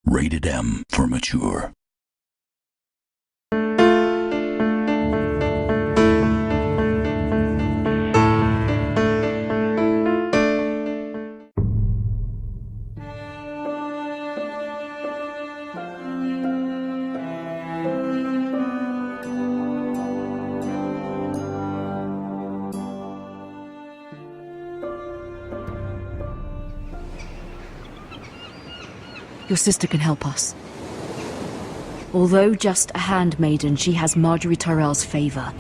Rated M for mature. Your sister can help us. Although just a handmaiden, she has Marjorie Tyrell's favor.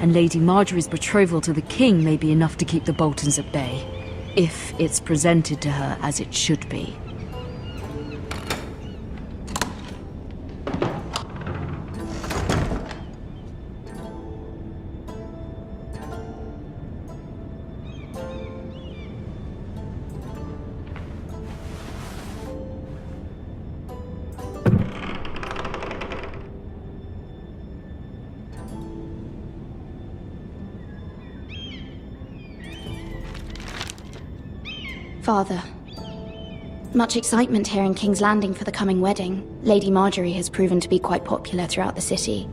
And Lady Marjorie's betrothal to the king may be enough to keep the Boltons at bay, if it's presented to her as it should be. Father. Much excitement here in King's Landing for the coming wedding. Lady Marjorie has proven to be quite popular throughout the city.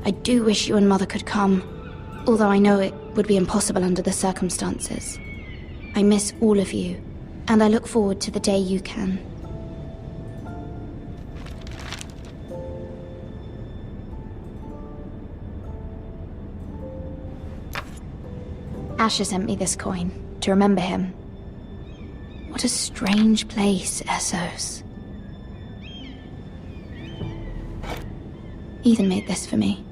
I do wish you and Mother could come, although I know it would be impossible under the circumstances. I miss all of you, and I look forward to the day you can. Asher sent me this coin, to remember him. What a strange place, Essos. Ethan made this for me.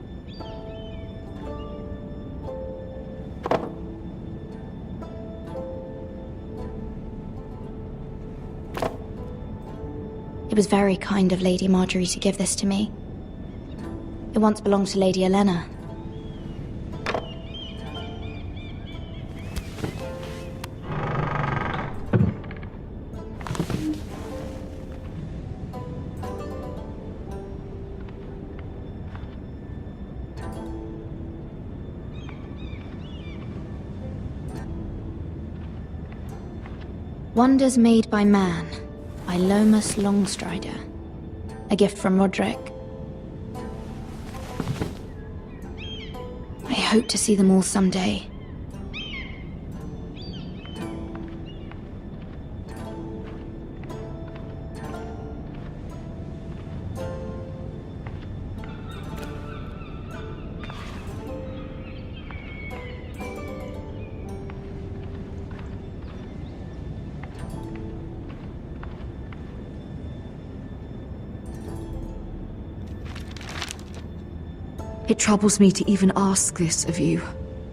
It was very kind of Lady Marjorie to give this to me. It once belonged to Lady Elena. Wonders Made by Man, by Lomas Longstrider. A gift from Roderick. I hope to see them all someday. It troubles me to even ask this of you,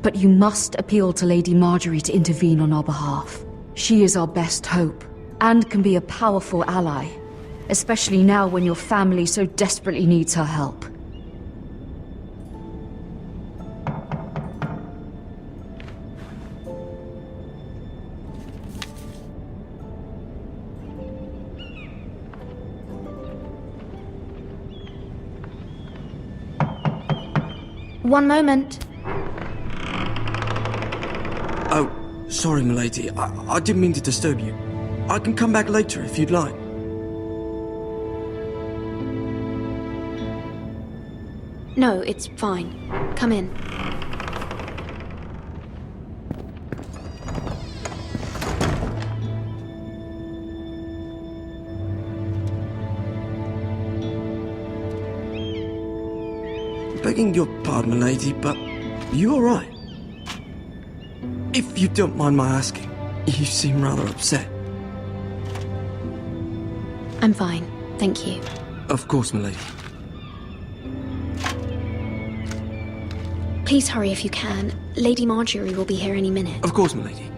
but you must appeal to Lady Marjorie to intervene on our behalf. She is our best hope, and can be a powerful ally, especially now when your family so desperately needs her help. One moment. Oh, sorry, milady. I didn't mean to disturb you. I can come back later if you'd like. No, it's fine. Come in. Begging your pardon, milady, but you all right? If you don't mind my asking, you seem rather upset. I'm fine, thank you. Of course, milady. Please hurry if you can. Lady Marjorie will be here any minute. Of course, milady.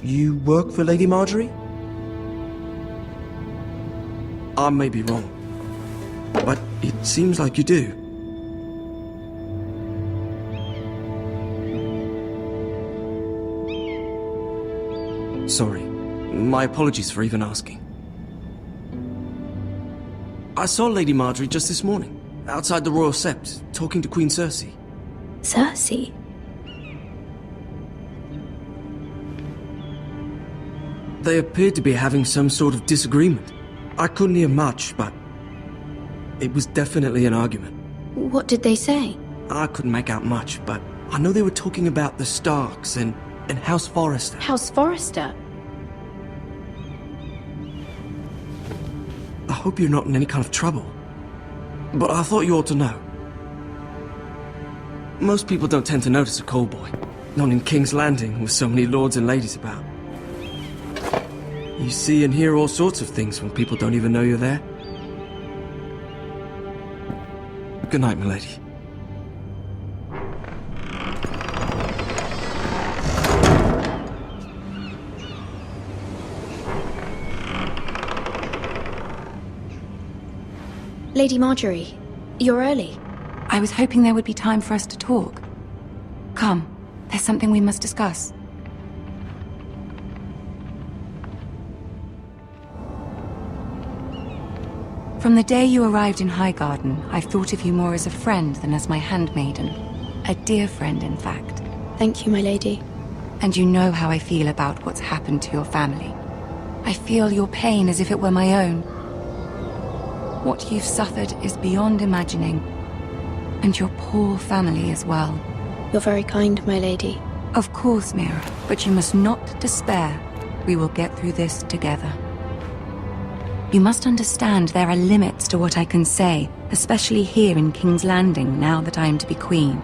You work for Lady Marjorie? I may be wrong, but it seems like you do. Sorry. My apologies for even asking. I saw Lady Marjorie just this morning, outside the Royal Sept, talking to Queen Cersei. Cersei? They appeared to be having some sort of disagreement. I couldn't hear much, but it was definitely an argument. What did they say? I couldn't make out much, but I know they were talking about the Starks and House Forrester. House Forrester? I hope you're not in any kind of trouble. But I thought you ought to know. Most people don't tend to notice a call boy. Not in King's Landing with so many lords and ladies about. You see and hear all sorts of things when people don't even know you're there. Good night, milady. Lady Marjorie, you're early. I was hoping there would be time for us to talk. Come, there's something we must discuss. From the day you arrived in Highgarden, I've thought of you more as a friend than as my handmaiden. A dear friend, in fact. Thank you, my lady. And you know how I feel about what's happened to your family. I feel your pain as if it were my own. What you've suffered is beyond imagining. And your poor family as well. You're very kind, my lady. Of course, Mira, but you must not despair. We will get through this together. You must understand there are limits to what I can say, especially here in King's Landing, now that I am to be queen.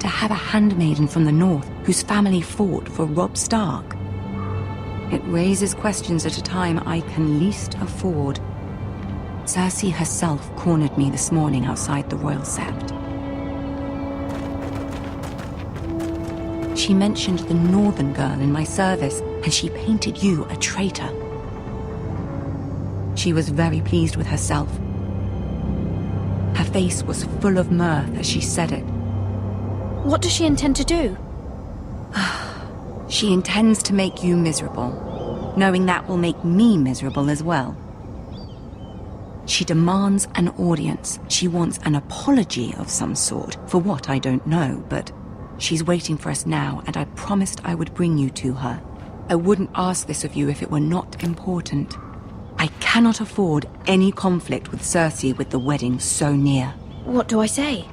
To have a handmaiden from the north whose family fought for Robb Stark. It raises questions at a time I can least afford. Cersei herself cornered me this morning outside the Royal Sept. She mentioned the northern girl in my service, and she painted you a traitor. She was very pleased with herself. Her face was full of mirth as she said it. What does she intend to do? She intends to make you miserable, knowing that will make me miserable as well. She demands an audience. She wants an apology of some sort, for what I don't know, but she's waiting for us now, and I promised I would bring you to her. I wouldn't ask this of you if it were not important. I cannot afford any conflict with Cersei with the wedding so near. What do I say?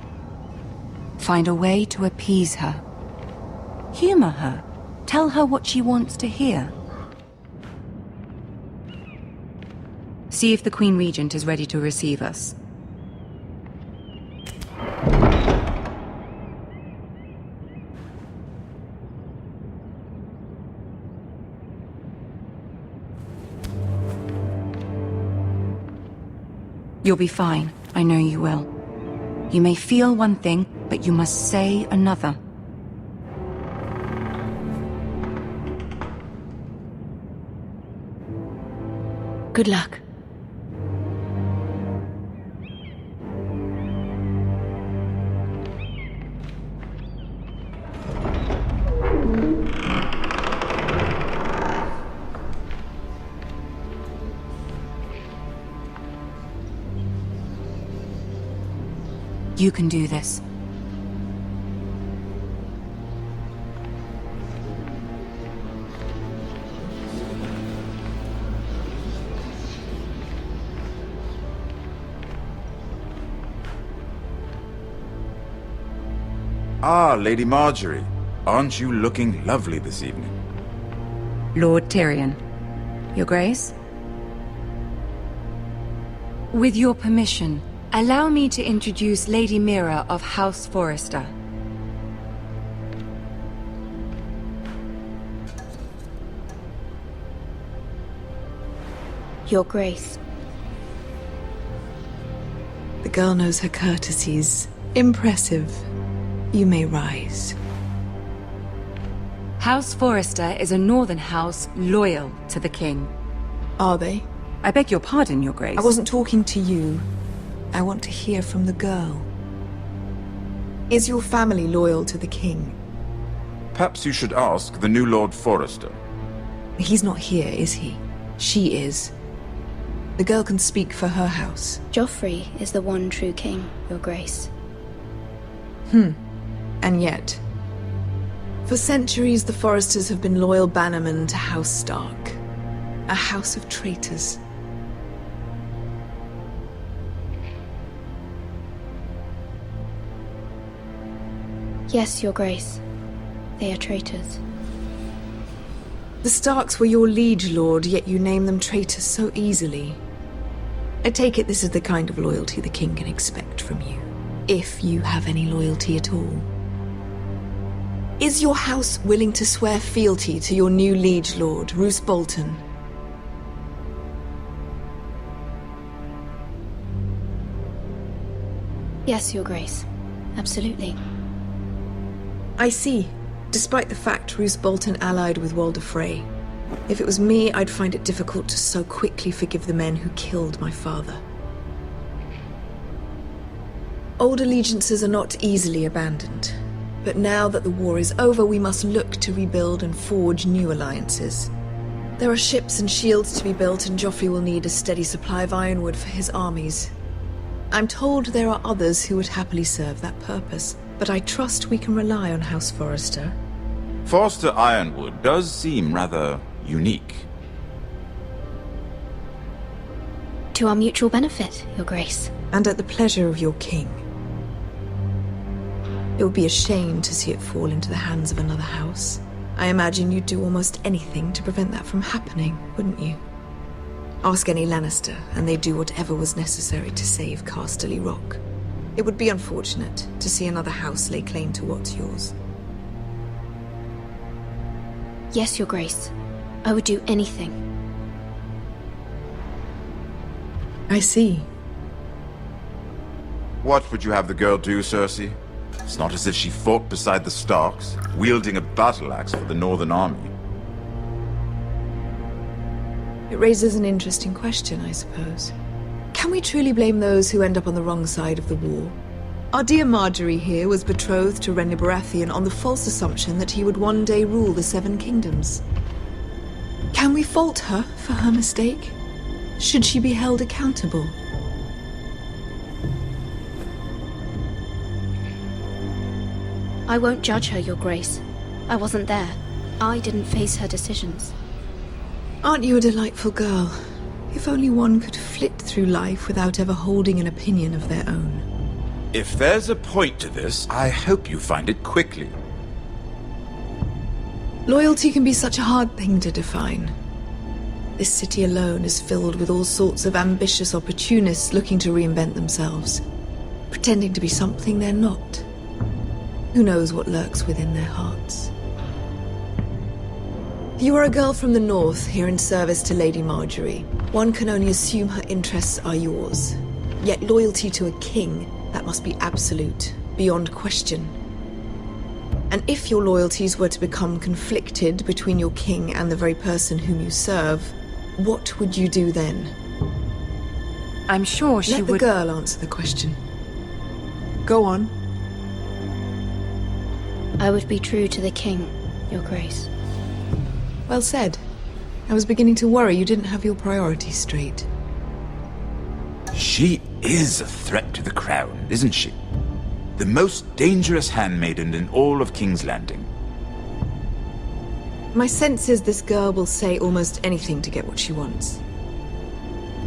Find a way to appease her. Humor her. Tell her what she wants to hear. See if the Queen Regent is ready to receive us. You'll be fine. I know you will. You may feel one thing, but you must say another. Good luck. You can do this. Ah, Lady Marjorie. Aren't you looking lovely this evening? Lord Tyrion. Your Grace? With your permission, allow me to introduce Lady Mira of House Forrester. Your Grace. The girl knows her courtesies. Impressive. You may rise. House Forrester is a northern house loyal to the king. Are they? I beg your pardon, Your Grace. I wasn't talking to you. I want to hear from the girl. Is your family loyal to the king? Perhaps you should ask the new Lord Forrester. He's not here, is he? She is. The girl can speak for her house. Joffrey is the one true king, Your Grace. And yet, For centuries, the Forresters have been loyal bannermen to House Stark. A house of traitors. Yes, Your Grace. They are traitors. The Starks were your liege lord, yet you name them traitors so easily. I take it this is the kind of loyalty the king can expect from you. If you have any loyalty at all. Is your house willing to swear fealty to your new liege lord, Roose Bolton? Yes, Your Grace. Absolutely. I see. Despite the fact Roose Bolton allied with Walder Frey. If it was me, I'd find it difficult to so quickly forgive the men who killed my father. Old allegiances are not easily abandoned. But now that the war is over, we must look to rebuild and forge new alliances. There are ships and shields to be built, and Joffrey will need a steady supply of ironwood for his armies. I'm told there are others who would happily serve that purpose, but I trust we can rely on House Forrester. Forrester Ironwood does seem rather unique. To our mutual benefit, Your Grace. And at the pleasure of your king. It would be a shame to see it fall into the hands of another house. I imagine you'd do almost anything to prevent that from happening, wouldn't you? Ask any Lannister, and they'd do whatever was necessary to save Casterly Rock. It would be unfortunate to see another house lay claim to what's yours. Yes, Your Grace. I would do anything. I see. What would you have the girl do, Cersei? It's not as if she fought beside the Starks, wielding a battle axe for the Northern Army. It raises an interesting question, I suppose. Can we truly blame those who end up on the wrong side of the war? Our dear Marjorie here was betrothed to Renly Baratheon on the false assumption that he would one day rule the Seven Kingdoms. Can we fault her for her mistake? Should she be held accountable? I won't judge her, Your Grace. I wasn't there. I didn't face her decisions. Aren't you a delightful girl? If only one could flit through life without ever holding an opinion of their own. If there's a point to this, I hope you find it quickly. Loyalty can be such a hard thing to define. This city alone is filled with all sorts of ambitious opportunists looking to reinvent themselves, pretending to be something they're not. Who knows what lurks within their hearts? You are a girl from the north, here in service to Lady Marjorie. One can only assume her interests are yours. Yet loyalty to a king, that must be absolute, beyond question. And if your loyalties were to become conflicted between your king and the very person whom you serve, what would you do then? I'm sure she would... Let the girl answer the question. Go on. I would be true to the king, Your Grace. Well said. I was beginning to worry you didn't have your priorities straight. She is a threat to the crown, isn't she? The most dangerous handmaiden in all of King's Landing. My sense is this girl will say almost anything to get what she wants.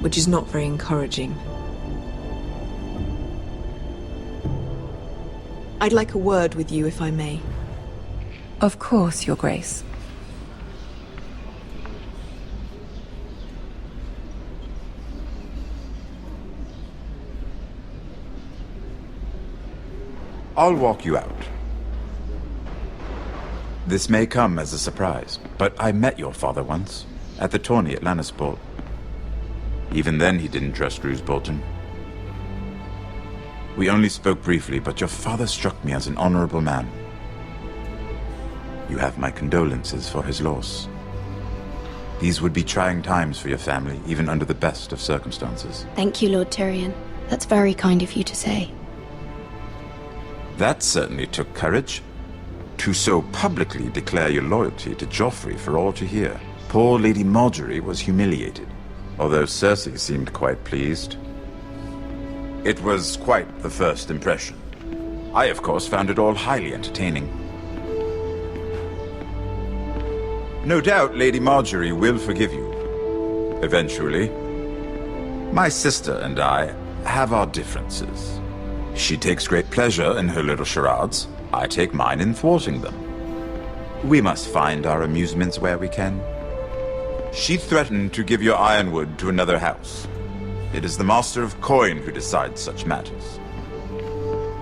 Which is not very encouraging. I'd like a word with you, if I may. Of course, Your Grace. I'll walk you out. This may come as a surprise, but I met your father once, at the tourney at Lannisport. Even then he didn't trust Roose Bolton. We only spoke briefly, but your father struck me as an honorable man. You have my condolences for his loss. These would be trying times for your family, even under the best of circumstances. Thank you, Lord Tyrion. That's very kind of you to say. That certainly took courage. To so publicly declare your loyalty to Joffrey for all to hear. Poor Lady Marjorie was humiliated, although Cersei seemed quite pleased. It was quite the first impression. I, of course, found it all highly entertaining. No doubt Lady Marjorie will forgive you. Eventually. My sister and I have our differences. She takes great pleasure in her little charades. I take mine in thwarting them. We must find our amusements where we can. She threatened to give your Ironwood to another house. It is the Master of Coin who decides such matters.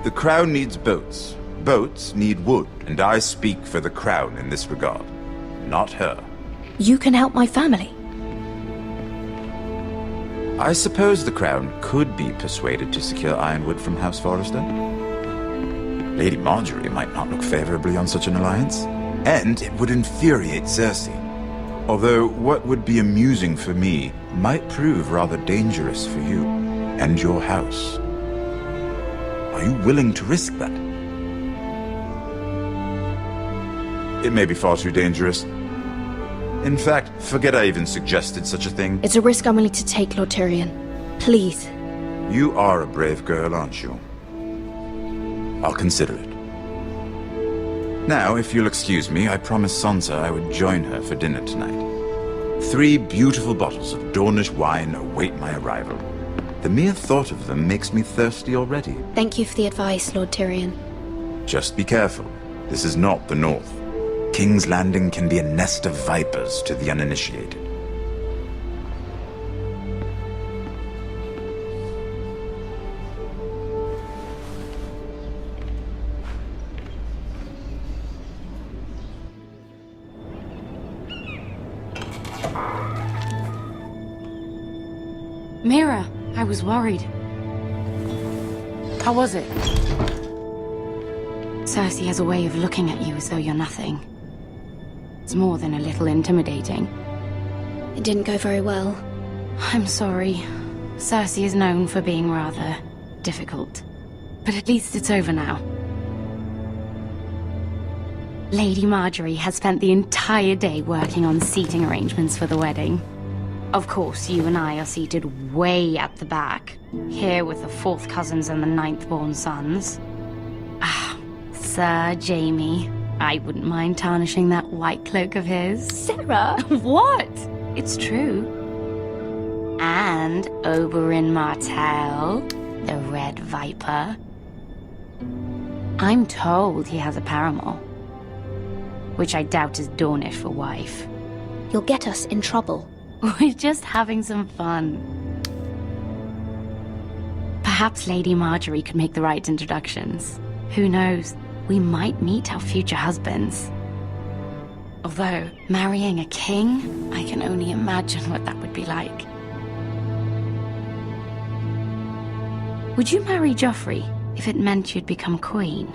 The crown needs boats. Boats need wood, and I speak for the crown in this regard, not her. You can help my family. I suppose the crown could be persuaded to secure Ironwood from House Forrester. Lady Marjorie might not look favorably on such an alliance, and it would infuriate Cersei. Although what would be amusing for me might prove rather dangerous for you and your house. Are you willing to risk that? It may be far too dangerous. In fact, forget I even suggested such a thing. It's a risk I'm willing to take, Lord Tyrion. Please. You are a brave girl, aren't you? I'll consider it. Now, if you'll excuse me, I promised Sansa I would join her for dinner tonight. 3 beautiful bottles of Dornish wine await my arrival. The mere thought of them makes me thirsty already. Thank you for the advice, Lord Tyrion. Just be careful. This is not the North. King's Landing can be a nest of vipers to the uninitiated. Mira, I was worried. How was it? Cersei has a way of looking at you as though you're nothing. It's more than a little intimidating. It didn't go very well. I'm sorry. Cersei is known for being rather difficult. But at least it's over now. Lady Marjorie has spent the entire day working on seating arrangements for the wedding. Of course, you and I are seated way at the back, here with the 4th cousins and the 9th-born sons. Ah, Sir Jaime. I wouldn't mind tarnishing that white cloak of his. Sarah! What? It's true. And Oberyn Martell, the Red Viper. I'm told he has a paramour, which I doubt is Dornish for wife. You'll get us in trouble. We're just having some fun. Perhaps Lady Marjorie could make the right introductions. Who knows? We might meet our future husbands. Although, marrying a king, I can only imagine what that would be like. Would you marry Joffrey if it meant you'd become queen?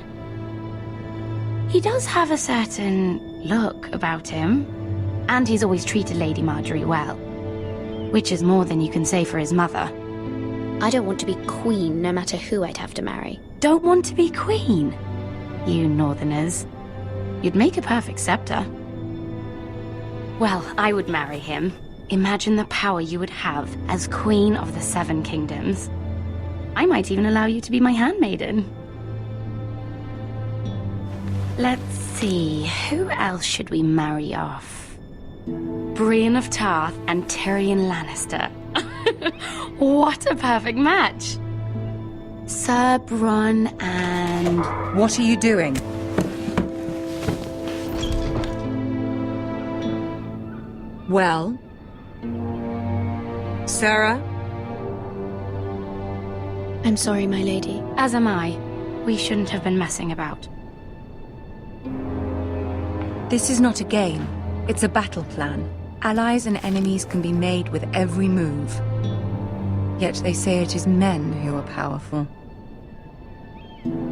He does have a certain look about him, and he's always treated Lady Marjorie well, which is more than you can say for his mother. I don't want to be queen no matter who I'd have to marry. Don't want to be queen? You Northerners. You'd make a perfect scepter. Well, I would marry him. Imagine the power you would have as Queen of the 7 Kingdoms. I might even allow you to be my handmaiden. Let's see, who else should we marry off? Brienne of Tarth and Tyrion Lannister. What a perfect match! Sir Bronn and... What are you doing? Well? Sarah? I'm sorry, my lady. As am I. We shouldn't have been messing about. This is not a game. It's a battle plan. Allies and enemies can be made with every move. Yet they say it is men who are powerful.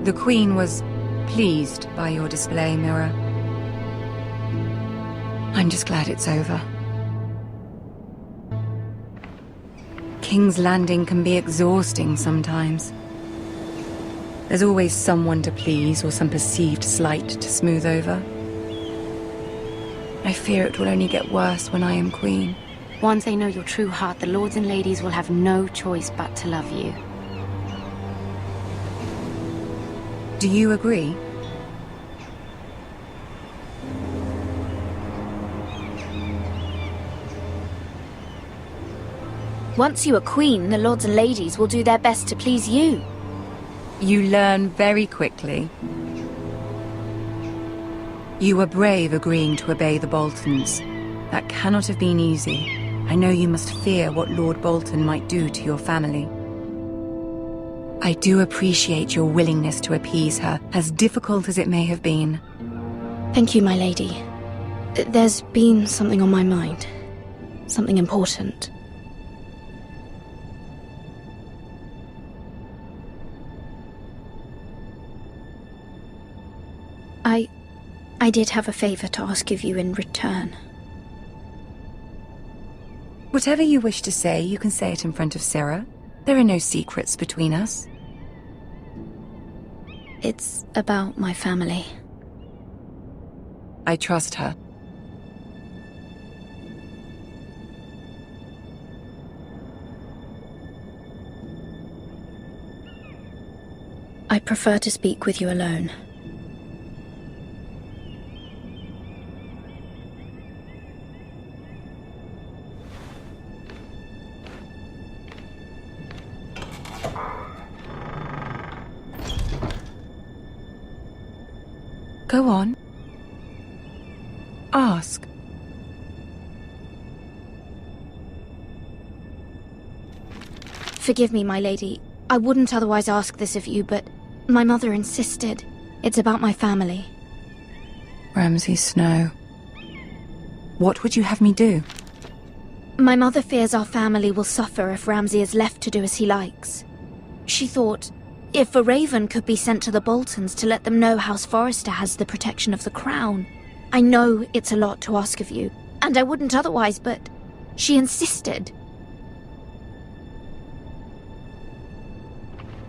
The Queen was pleased by your display, Mira. I'm just glad it's over. King's Landing can be exhausting sometimes. There's always someone to please or some perceived slight to smooth over. I fear it will only get worse when I am queen. Once they know your true heart, the lords and ladies will have no choice but to love you. Do you agree? Once you are queen, the lords and ladies will do their best to please you. You learn very quickly. You were brave agreeing to obey the Boltons. That cannot have been easy. I know you must fear what Lord Bolton might do to your family. I do appreciate your willingness to appease her, as difficult as it may have been. Thank you, my lady. There's been something on my mind. Something important. I did have a favor to ask of you in return. Whatever you wish to say, you can say it in front of Sarah. There are no secrets between us. It's about my family. I trust her. I prefer to speak with you alone. Go on. Ask. Forgive me, my lady. I wouldn't otherwise ask this of you, but my mother insisted. It's about my family. Ramsay Snow. What would you have me do? My mother fears our family will suffer if Ramsay is left to do as he likes. She thought, if a raven could be sent to the Boltons to let them know House Forrester has the protection of the crown. I know it's a lot to ask of you, and I wouldn't otherwise, but she insisted.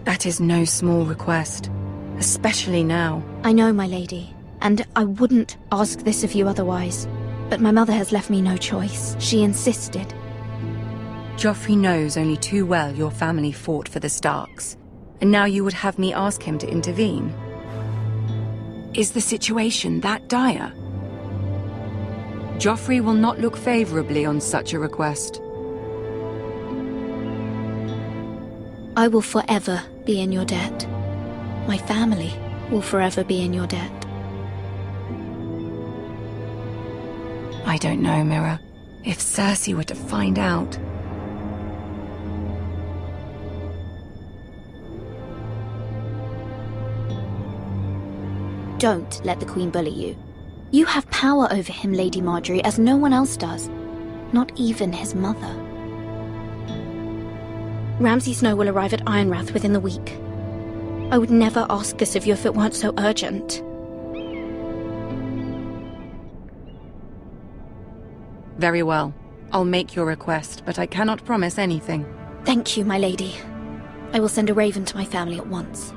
That is no small request, especially now. I know, my lady, and I wouldn't ask this of you otherwise. But my mother has left me no choice. She insisted. Joffrey knows only too well your family fought for the Starks, and now you would have me ask him to intervene. Is the situation that dire? Joffrey will not look favorably on such a request. I will forever be in your debt. My family will forever be in your debt. I don't know, Mira. If Cersei were to find out... Don't let the Queen bully you. You have power over him, Lady Margaery, as no one else does. Not even his mother. Ramsay Snow will arrive at Ironrath within the week. I would never ask this of you if it weren't so urgent. Very well. I'll make your request, but I cannot promise anything. Thank you, my lady. I will send a raven to my family at once.